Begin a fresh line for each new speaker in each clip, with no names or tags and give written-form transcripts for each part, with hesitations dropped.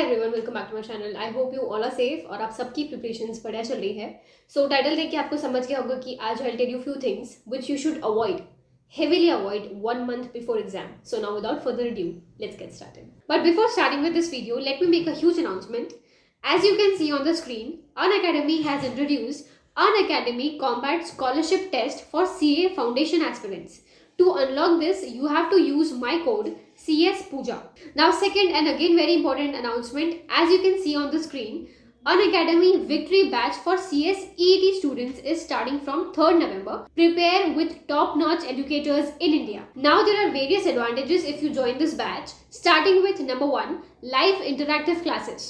Everyone, welcome back to my channel. I hope you all are safe और आप सबकी preparations बढ़िया चल रही है। सो टाइटल देख के आपको समझ गया होगा कि आज I will tell you few things which you should avoid, heavily avoid 1 month before exam. So now without further ado, let's get started. But before starting with this video, let me make a huge announcement. As you can see on the screen, Unacademy has introduced Unacademy Combat Scholarship Test for CA Foundation aspirants. To unlock this, you have to use my code CS Pooja. Now second and again very important announcement, as you can see on the screen, Unacademy Victory Batch for CS EET students is starting from 3rd November. Prepare with top-notch educators in India. Now there are various advantages if you join this batch, starting with number 1, live interactive classes.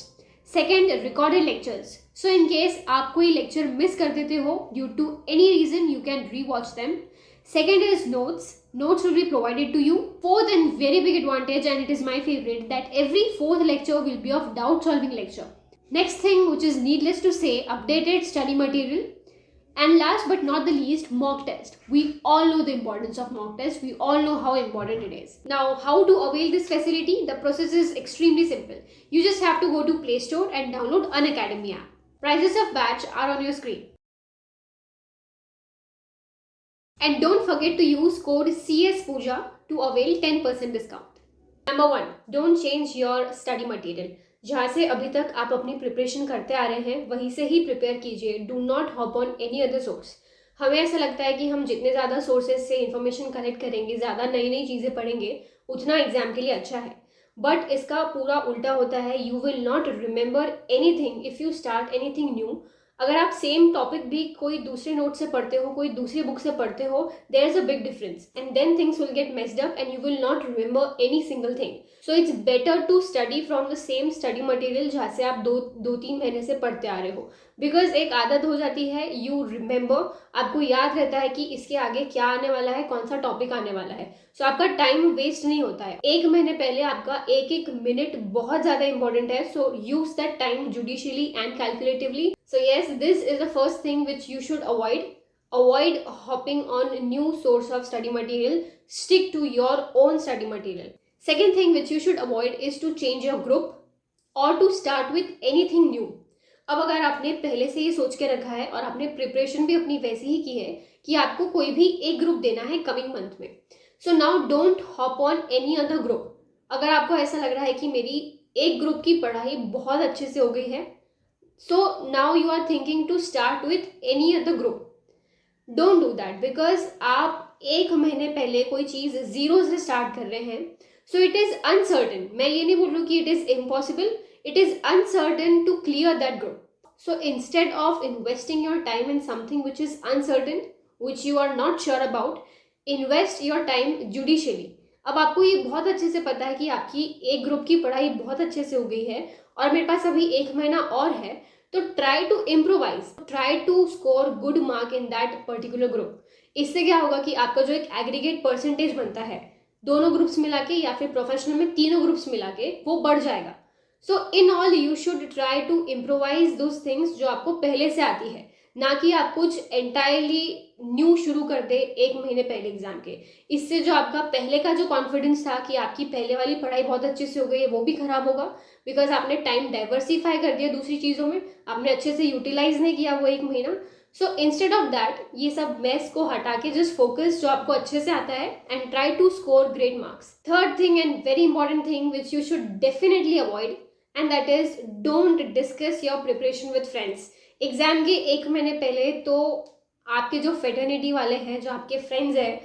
Second, recorded lectures. So in case आप कोई lecture miss कर देते हो due to any reason, you can rewatch them. Second is notes. Notes will be provided to you. Fourth and very big advantage, and it is my favorite, that every fourth lecture will be of doubt solving lecture. Next thing, which is needless to say, updated study material. And last but not the least, mock test. We all know the importance of mock test. We all know how important it is. Now, how to avail this facility? The process is extremely simple. You just have to go to Play Store and download Unacademy app. Prices of batch are on your screen. And don't forget to use code CS Pooja to avail 10% discount. Number 1, don't change your study material. जहाँ से अभी तक आप अपनी preparation करते आ रहे हैं वहीं से ही प्रिपेयर कीजिए. Do not hop on any other source. हमें ऐसा लगता है कि हम जितने ज़्यादा सोर्सेज से इन्फॉर्मेशन कलेक्ट करेंगे, ज़्यादा नई नई चीज़ें पढ़ेंगे, उतना एग्जाम के लिए अच्छा है. बट इसका पूरा उल्टा होता है. You will not remember anything if you start anything new. अगर आप सेम टॉपिक भी कोई दूसरे नोट से पढ़ते हो, कोई दूसरी बुक से पढ़ते हो, there is a big difference and then things will get messed up and you will not remember any single thing. So it's better to study from the same study material जहाँ से आप दो तीन महीने से पढ़ते आ रहे हो. बिकॉज एक आदत हो जाती है, यू रिमेंबर, आपको याद रहता है कि इसके आगे क्या आने वाला है, कौन सा टॉपिक आने वाला है. सो आपका टाइम वेस्ट नहीं होता है. एक महीने पहले आपका एक एक मिनट बहुत ज़्यादा इंपॉर्टेंट है. So use that time judicially and calculatively. So yes, this is the first thing which you should avoid. Avoid hopping on new source of study material. Stick to your own study material. Second thing which you should avoid is to change your group or to start with anything new. अब अगर आपने पहले से ही सोच के रखा है और आपने प्रिपरेशन भी अपनी वैसी ही की है कि आपको कोई भी एक ग्रुप देना है कमिंग मंथ में, so now don't hop on any other group. अगर आपको ऐसा लग रहा है कि मेरी एक ग्रुप की पढ़ाई बहुत अच्छे से हो गई है, so now you are thinking to start with any other group. Don't do that because आप एक महीने पहले कोई चीज़ जीरो से स्टार्ट कर रहे हैं. So it is uncertain. मैं ये नहीं बोल रही हूँ कि it is impossible. It is uncertain to clear that group. So instead of investing your time in something which is uncertain, which you are not sure about, invest your time judicially. अब आपको ये बहुत अच्छे से पता है कि आपकी एक ग्रुप की पढ़ाई बहुत अच्छे से हो गई है और मेरे पास अभी एक महीना और है, तो try to improvise, try to score good mark in that particular group. इससे क्या होगा कि आपका जो एक एग्रीगेट परसेंटेज बनता है दोनों ग्रुप्स मिला के या फिर प्रोफेशनल में तीनों ग्रुप्स मिला के, वो बढ़ जाएगा. So in all you should try to improvise those things जो आपको पहले से आती है, ना कि आप कुछ एंटायरली न्यू शुरू कर दे एक महीने पहले एग्जाम के. इससे जो आपका पहले का जो कॉन्फिडेंस था कि आपकी पहले वाली पढ़ाई बहुत अच्छे से हो गई है, वो भी खराब होगा. बिकॉज आपने टाइम डाइवर्सिफाई कर दिया दूसरी चीज़ों में, आपने अच्छे से यूटिलाइज नहीं किया वो एक महीना. सो इंस्टेड ऑफ दैट, ये सब मैस को हटा के जस्ट फोकस जो आपको अच्छे से आता है and try to score great marks. Third thing and very important thing which you should definitely avoid, and that is don't discuss your preparation with friends. Exam के एक महीने पहले तो आपके जो फेटर्निटी वाले हैं, जो आपके फ्रेंड्स हैं,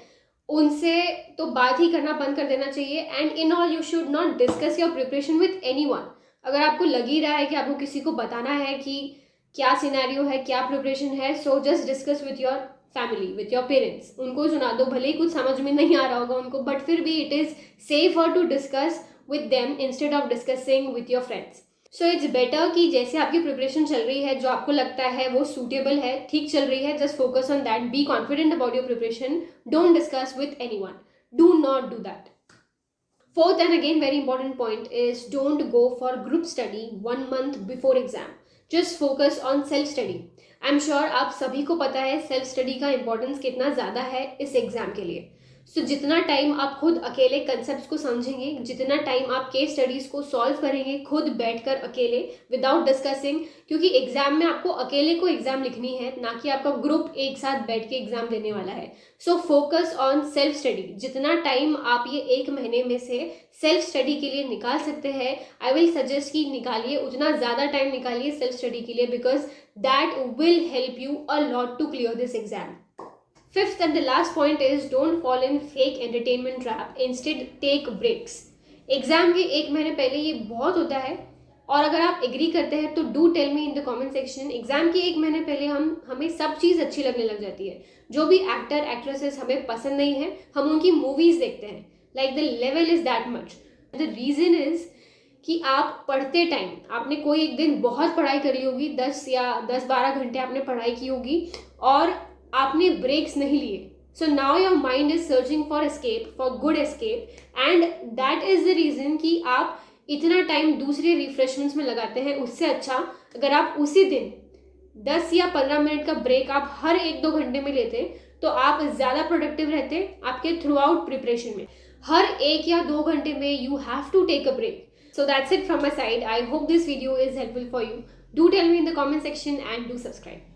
उनसे तो बात ही करना बंद कर देना चाहिए. And in all you should not discuss your preparation with anyone. अगर आपको लग ही रहा है कि आपको किसी को बताना है कि क्या सिनेरियो है, क्या प्रिपरेशन है, so just discuss with your family, with your parents. उनको सुना दो, भले ही कुछ समझ में नहीं आ रहा होगा उनको, बट फिर भी it is safer to discuss with them instead of discussing with your friends. So it's better कि जैसे आपकी प्रिपरेशन चल रही है, जो आपको लगता है वो सूटेबल है, ठीक चल रही है, just focus on that, be confident about your preparation, don't discuss with anyone, do not do that. Fourth and again very important point is don't go for group study 1 month before exam. Just focus on self study. I'm sure आप सभी को पता है self study का importance कितना ज़्यादा है इस एग्जाम के लिए. सो जितना टाइम आप खुद अकेले कंसेप्ट को समझेंगे, जितना टाइम आप केस स्टडीज को सॉल्व करेंगे खुद बैठकर अकेले विदाउट डिस्कसिंग, क्योंकि एग्जाम में आपको अकेले को एग्जाम लिखनी है, ना कि आपका ग्रुप एक साथ बैठ के एग्जाम देने वाला है। So focus on self study. जितना टाइम आप ये 1 महीने में से सेल्फ स्टडी के लिए निकाल सकते हैं, आई विल सजेस्ट कि निकालिए, उतना ज़्यादा टाइम निकालिए सेल्फ स्टडी के लिए, because that will help you a lot to clear this exam. Fifth and the last point is don't fall in fake entertainment trap. Instead, take breaks. Exam के 1 महीने पहले ये बहुत होता है, और अगर आप एग्री करते हैं तो do tell me in the comment section. Exam के 1 महीने पहले हमें सब चीज़ अच्छी लगने लग जाती है। जो भी एक्टर एक्ट्रेसेस हमें पसंद नहीं है, हम उनकी मूवीज देखते हैं। Like the level is that much. The reason is कि आप पढ़ते टाइम, आपने कोई एक दिन बहुत पढ़ाई कर ली होगी, 10-12 घंटे आपने पढ़ाई की होगी और आपने ब्रेक्स नहीं लिए। So now your mind is searching for escape, for good escape, and that is the reason कि आप इतना टाइम दूसरे रिफ्रेशमेंट्स में लगाते हैं। उससे अच्छा अगर आप उसी दिन 10 या 15 मिनट का ब्रेक आप हर 1-2 घंटे में लेते तो आप ज़्यादा प्रोडक्टिव रहते आपके थ्रू आउट प्रिपरेशन में। हर 1 या 2 घंटे में you have to take a break. So that's it from my side. I hope this video is helpful for you. Do tell me in the comment section and do subscribe.